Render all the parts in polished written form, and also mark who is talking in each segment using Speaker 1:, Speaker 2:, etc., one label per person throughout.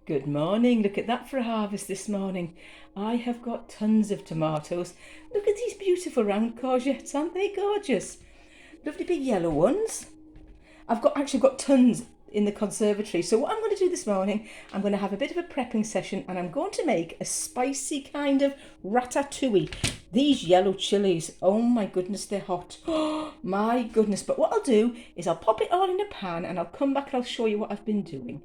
Speaker 1: Good morning. Look at that for a harvest this morning. I have got tons of tomatoes. Look at these beautiful round courgettes, aren't they gorgeous? Lovely big yellow ones. I've got tons in the conservatory. So what I'm going to do this morning, I'm going to have a bit of a prepping session and I'm going to make a spicy kind of ratatouille. These yellow chilies, oh my goodness, they're hot. Oh my goodness. But what I'll do is I'll pop it all in a pan and I'll come back and I'll show you what I've been doing.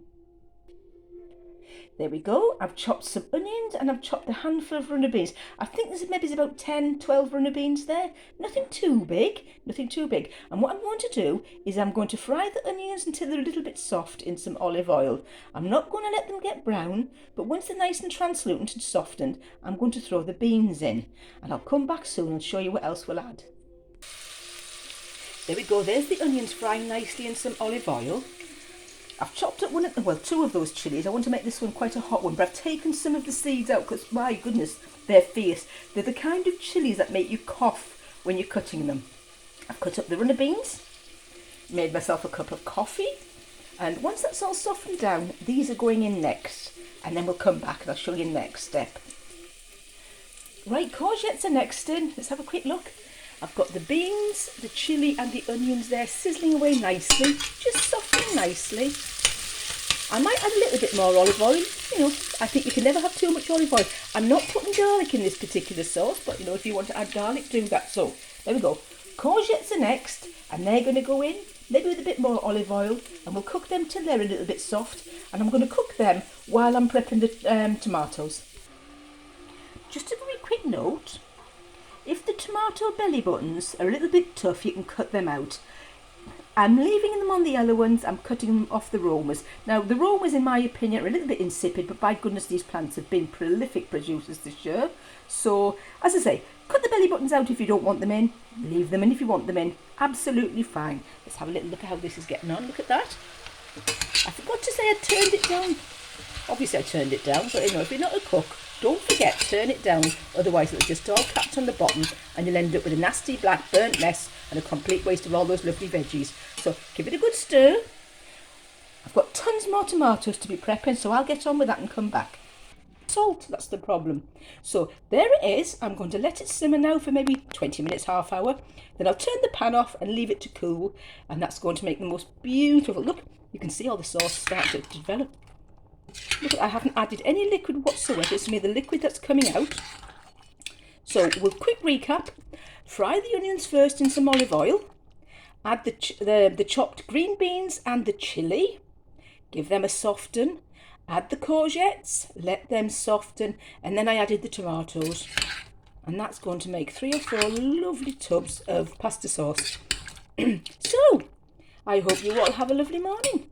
Speaker 1: There we go. I've chopped some onions and I've chopped a handful of runner beans. I think there's maybe about 10, 12 runner beans there. Nothing too big, nothing too big. And what I'm going to do is I'm going to fry the onions until they're a little bit soft in some olive oil. I'm not going to let them get brown, but once they're nice and translucent and softened, I'm going to throw the beans in. And I'll come back soon and show you what else we'll add. There we go. There's the onions frying nicely in some olive oil. I've chopped up two of those chilies. I want to make this one quite a hot one, but I've taken some of the seeds out because, my goodness, they're fierce. They're the kind of chilies that make you cough when you're cutting them. I've cut up the runner beans, made myself a cup of coffee, and once that's all softened down, these are going in next, and then we'll come back and I'll show you the next step. Right, courgettes are next in. Let's have a quick look. I've got the beans, the chilli and the onions there sizzling away nicely, just softening nicely. I might add a little bit more olive oil. I think you can never have too much olive oil. I'm not putting garlic in this particular sauce, but if you want to add garlic, do that. So, there we go. Courgettes are next, and they're going to go in, maybe with a bit more olive oil, and we'll cook them till they're a little bit soft, and I'm going to cook them while I'm prepping the tomatoes. Just a very quick note. If the tomato belly buttons are a little bit tough, you can cut them out. I'm leaving them on the yellow ones, I'm cutting them off the romas. Now, the romas, in my opinion, are a little bit insipid, but by goodness, these plants have been prolific producers this year. So, as I say, cut the belly buttons out if you don't want them in, leave them in if you want them in, absolutely fine. Let's have a little look at how this is getting on, look at that. I forgot to say I turned it down. Obviously I turned it down, but if you're not a cook, don't forget, turn it down, otherwise it'll just all catch on the bottom and you'll end up with a nasty black burnt mess and a complete waste of all those lovely veggies. So give it a good stir. I've got tons more tomatoes to be prepping, so I'll get on with that and come back. Salt, that's the problem. So there it is. I'm going to let it simmer now for maybe 20 minutes, half hour. Then I'll turn the pan off and leave it to cool, and that's going to make the most beautiful, look, you can see all the sauce starting to develop. Look, I haven't added any liquid whatsoever. It's only the liquid that's coming out. So we'll quick recap. Fry the onions first in some olive oil. Add the chopped green beans and the chilli. Give them a soften. Add the courgettes. Let them soften. And then I added the tomatoes. And that's going to make 3 or 4 lovely tubs of pasta sauce. So, I hope you all have a lovely morning.